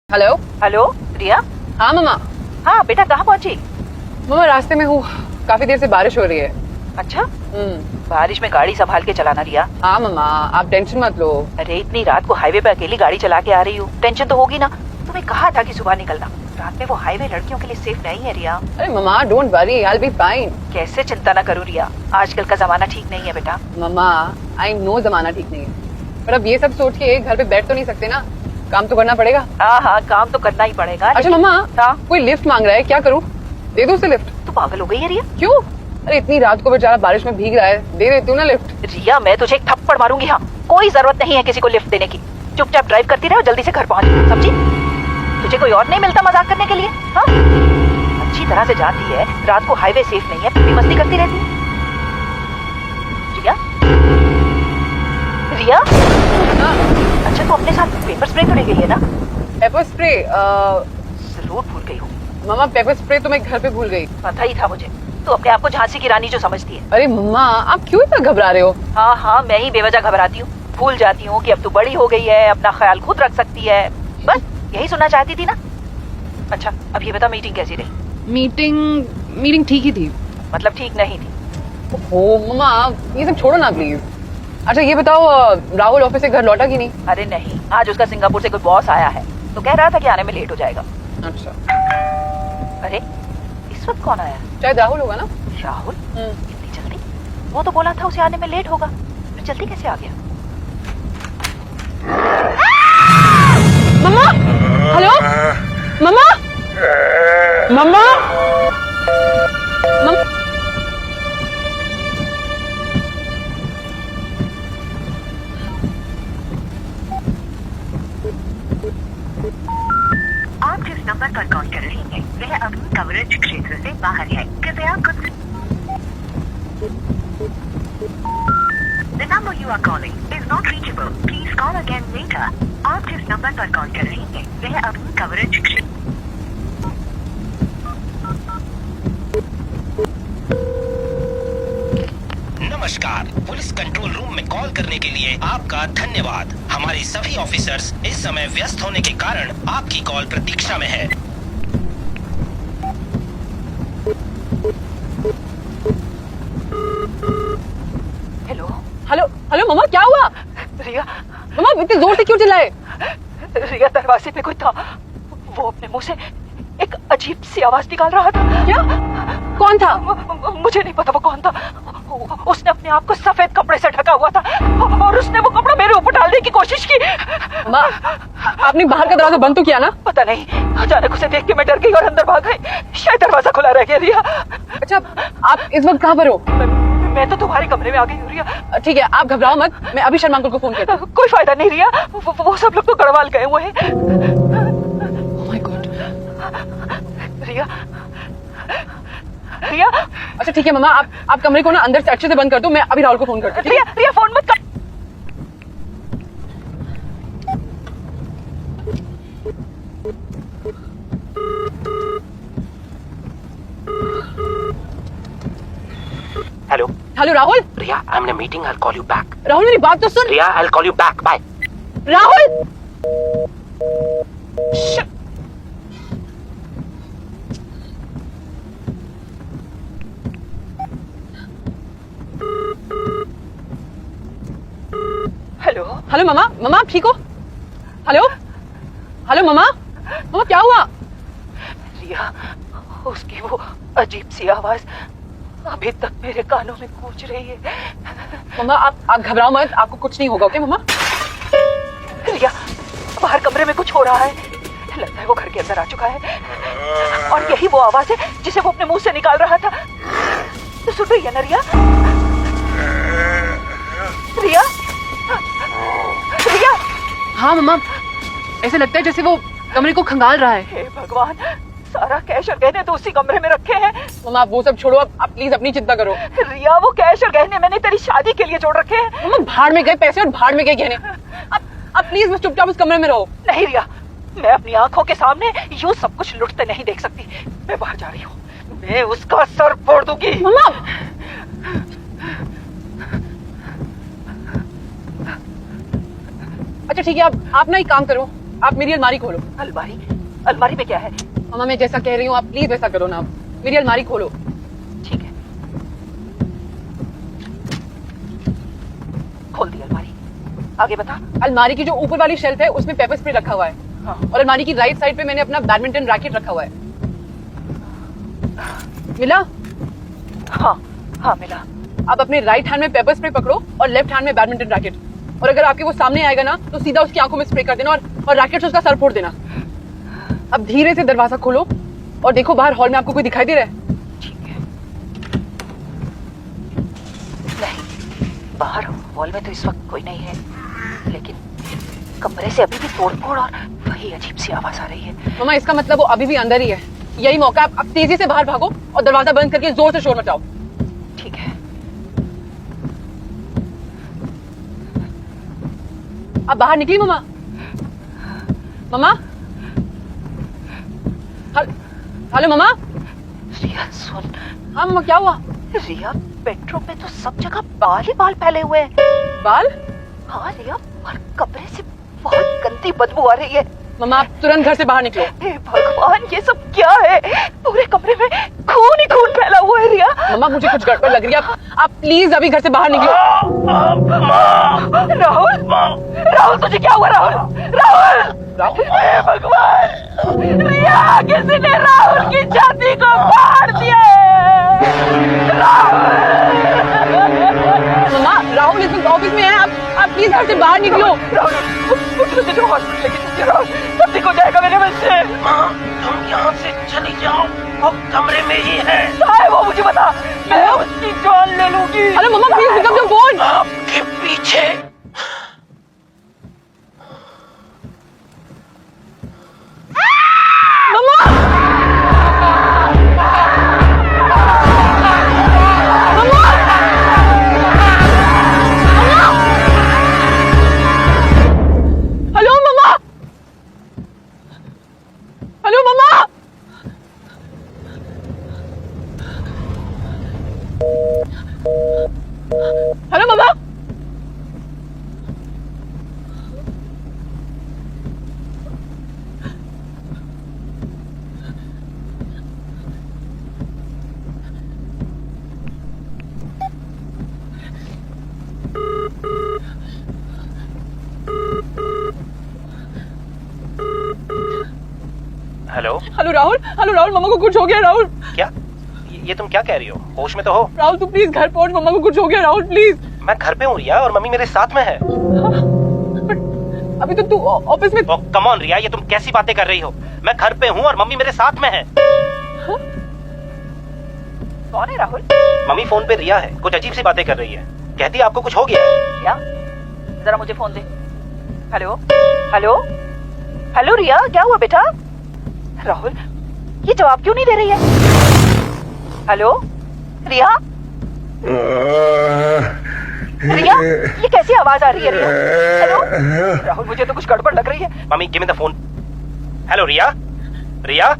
Hello. Hello रिया। हाँ मम्मा। हाँ बेटा, कहाँ पहुँची? मम्मा रास्ते में हूँ, काफी देर से बारिश हो रही है। अच्छा, बारिश में गाड़ी संभाल के चलाना रिया। हाँ मम्मा, आप टेंशन मत लो। अरे इतनी रात को हाईवे पे अकेली गाड़ी चला के आ रही हूँ, टेंशन तो होगी ना। तुम्हें कहा था कि सुबह निकलना, रात में वो हाईवे लड़कियों के लिए सेफ नहीं है रिया। अरे मम्मा don't worry, I will be fine. कैसे चिंता न करूँ रिया, आजकल का जमाना ठीक नहीं है बेटा। मम्मा आई नो जमाना ठीक नहीं है, पर अब ये सब सोच के घर पे बैठ तो नहीं सकते ना, काम तो करना पड़ेगा। हाँ हाँ, काम तो करना ही पड़ेगा। अच्छा मम्मा, हाँ? कोई लिफ्ट मांग रहा है, क्या करूँ? दे दो उसे लिफ्ट। तू पागल हो गई है रिया? क्यों? अरे इतनी रात को बेचारा बारिश में भीग रहा है, दे देती हूँ ना लिफ्ट। रिया मैं तुझे एक थप्पड़ मारूंगी। हाँ, कोई जरूरत नहीं है किसी को लिफ्ट देने की। चुपचाप ड्राइव करती रहे और जल्दी से घर पहुंच, समझी? तुझे कोई और नहीं मिलता मजाक करने के लिए? हाँ, अच्छी तरह से जानती है रात को हाईवे सेफ नहीं है, फिर भी मस्ती करती रहती है। रिया, रिया। अच्छा, तू अपने साथ पेपर स्प्रे तो ले गई है ना? Paper spray? जरूर भूल गई हूँ। मम्मा पेपर स्प्रे तो मैं घर पे भूल गई। पता ही था मुझे, तू अपने आप को झांसी की रानी जो समझती है। अरे मम्मा आप क्यों इतना घबरा रहे हो? हाँ हाँ, मैं ही बेवजह घबराती हूँ, भूल जाती हूँ कि अब तू बड़ी हो गई है, अपना ख्याल खुद रख सकती है। बस यही सुनना चाहती थी ना? अच्छा अब ये बता, मीटिंग कैसी रही? मीटिंग ठीक ही थी। मतलब ठीक नहीं थी? ओ मम्मा ये सब छोड़ो ना प्लीज। अच्छा ये बताओ, राहुल ऑफिस से घर लौटा कि नहीं? अरे नहीं, आज उसका सिंगापुर से कोई बॉस आया है, तो कह रहा था कि आने में लेट हो जाएगा। अच्छा। अरे इस वक्त कौन आया? शायद राहुल होगा ना। राहुल? इतनी जल्दी? वो तो बोला था उसे आने में लेट होगा, फिर जल्दी कैसे आ गया? मम्मा, हेलो मम्मा, मम्मा, आप जिस नंबर पर कॉल कर रही हैं वह अभी कवरेज क्षेत्र से बाहर है, कृपया कुछ। The number you are calling is not reachable. Please call again later. आप जिस नंबर पर कॉल कर रही हैं वह अभी कवरेज क्षेत्र। नमस्कार, पुलिस कंट्रोल रूम में कॉल करने के लिए आपका धन्यवाद। हमारे सभी ऑफिसर्स इस समय व्यस्त होने के कारण आपकी कॉल प्रतीक्षा में है। हेलो हेलो हेलो मम्मा क्या हुआ? रिया। मम्मा इतनी जोर से क्यों चिल्लाए? रिया, दरवाजे पे कोई था, वो अपने मुंह से एक अजीब सी आवाज निकाल रहा था। क्या? कौन था? मुझे नहीं पता वो कौन था। उसने अपने आप को सफेद कपड़े से ढका हुआ था और उसने वो कपड़ा मेरे ऊपर डालने की कोशिश की। मम्मा आपने बाहर का दरवाजा बंद तो किया ना? पता नहीं, अचानक उसे देख के मैं डर गई और अंदर भाग गई। शायद दरवाजा खुला रह गया। रिया, अच्छा आप इस वक्त कहाँ पर हो? मैं तो तुम्हारे कमरे में आ गई हूँ रिया। ठीक है आप घबराओ मत, मैं अभी शर्मा अंकल को फोन करती हूँ। कोई फायदा नहीं रिया, वो सब लोग तो गढ़वाल गए हुए हैं। Oh my God। रिया, रिया। अच्छा ठीक है मम्मा, आप कमरे को ना अंदर से अच्छे से बंद कर दो, मैं अभी राहुल को फोन करती हूँ। रिया, रिया फोन मत कर। Hello hello Rahul. Riya, I am in a meeting, I will call you back. Rahul मेरी बात तो सुन। Riya, I will call you back, bye. Rahul hello hello मम्मा, मम्मा आप ठीक हो? हेलो हेलो मम्मा, मम्मा क्या हुआ? रिया, उसकी वो अजीब सी आवाज अभी तक मेरे कानों में गूंज रही है। मम्मा आप घबराओ मत, आपको कुछ नहीं होगा, ओके मम्मा? रिया, बाहर कमरे में कुछ हो रहा है, लगता है वो घर के अंदर आ चुका है और यही वो आवाज है जिसे वो अपने मुंह से निकाल रहा था। तो सुन रही है ना रिया? रिया, रिया। हाँ मम्मा, ऐसे लगता है जैसे वो कमरे को खंगाल रहा है। हे भगवान, सारा कैश और गहने तो उसी कमरे में रखे हैं। मम्मा आप वो सब छोड़ो, आप प्लीज अपनी चिंता करो। रिया, वो कैश और गहने मैंने तेरी शादी के लिए जोड़ रखे हैं। मम्मा भाड़ में गए पैसे और भाड़ में गए गहने। आप प्लीज बस चुपचाप उस कमरे में रहो। नहीं रिया, मैं अपनी आंखों के सामने यूं सब कुछ लुटते नहीं देख सकती। मैं बाहर जा रही हूँ, मैं उसका सर फोड़ दूंगी। मम्मा अच्छा ठीक है, आप ना एक काम करो, आप मेरी अलमारी खोलो। अलमारी? अलमारी में क्या है? मम्मा मैं जैसा कह रही हूँ आप प्लीज वैसा करो ना। आप मेरी अलमारी खोलो। ठीक है, खोल दी अलमारी। आगे बता। अलमारी की जो ऊपर वाली शेल्फ है उसमें पेपर स्प्रे रखा हुआ है। हाँ। और अलमारी की राइट साइड पे मैंने अपना बैडमिंटन रैकेट रखा हुआ है। मिला? हाँ हाँ मिला। आप अपने राइट हैंड में पेपर स्प्रे पकड़ो और लेफ्ट हैंड में बैडमिंटन रैकेट। और अगर आपके वो सामने आएगा ना तो सीधा उसकी आंखों में स्प्रे कर देना और रैकेट से उसका सर फोड़ देना। अब धीरे से दरवाजा खोलो और देखो बाहर हॉल में आपको कोई दिखाई दे रहा है? ठीक है। नहीं, बाहर हॉल में तो इस वक्त कोई नहीं है, लेकिन कमरे से अभी भी तोड़फोड़ और वही अजीब सी आवाज आ रही है। मम्मा इसका मतलब वो अभी भी अंदर ही है। यही मौका है, आप तेजी से बाहर भागो और दरवाजा बंद करके जोर से शोर मचाओ। ठीक है। आप बाहर निकली मम्मा? मम्मा? हेलो मम्मा? रिया सुन। हाँ मम्मा क्या हुआ? रिया, बेडरूम में तो सब जगह बाल ही बाल फैले हुए हैं। बाल? हाँ रिया, और कमरे से बहुत गंदी बदबू आ रही है। मम्मा आप तुरंत घर से बाहर निकलो। हे भगवान, ये सब क्या है? पूरे कमरे में खून ही खून फैला हुआ है रिया। मम्मा मुझे कुछ गड़बड़ लग रही है। आप प्लीज अभी घर से बाहर निकलो। राहुल, राहुल तुझे क्या हुआ? राहुल, राहुल, राहुल? हे भगवान, रिया किसी ने राहुल की छाती को फाड़ दिया है। मम्मा राहुल इस वक्त ऑफिस में है। आप प्लीज घर से बाहर निकलो। राहुल, मुझे जो हॉस्पिटल लेके चलिए राहुल, सब ठीक हो जाएगा मेरे बच्चे। माँ तुम यहाँ से चली जाओ, वो कमरे में ही है। कहाँ है वो मुझे बता, मैं उसकी जान ले लूंगी। हेलो मम्मा please pick up your phone. आपके पीछे। हेलो मम्मा? हेलो मम्मा? हेलो मम्मा? Hello hello Rahul? Hello Rahul, मम्मा को कुछ हो गया। राहुल क्या? ये तुम क्या कह रही हो? होश में तो हो? राहुल तू प्लीज घर पहुंच, मम्मा को कुछ हो गया। राहुल प्लीज। मैं घर पे हूँ रिया, और मम्मी मेरे साथ में है। अभी तो तू ऑफिस में। कम ऑन रिया, ये तुम कैसी बातें कर रही हो? मैं घर पे हूँ और मम्मी मेरे साथ में है। कौन है राहुल? मम्मी फोन पे रिया है, कुछ अजीब सी बातें कर रही है। कहती है आपको कुछ हो गया है। रिया, जरा मुझे फोन दे। हेलो, हेलो, हेलो रिया, क्या हुआ बेटा? राहुल, ये जवाब क्यों नहीं दे रही है? हेलो रिया? रिया, ये कैसी आवाज आ रही है रिया? हेलो राहुल, मुझे तो कुछ गड़बड़ लग रही है। Mummy give me the phone. Hello Riya? Riya?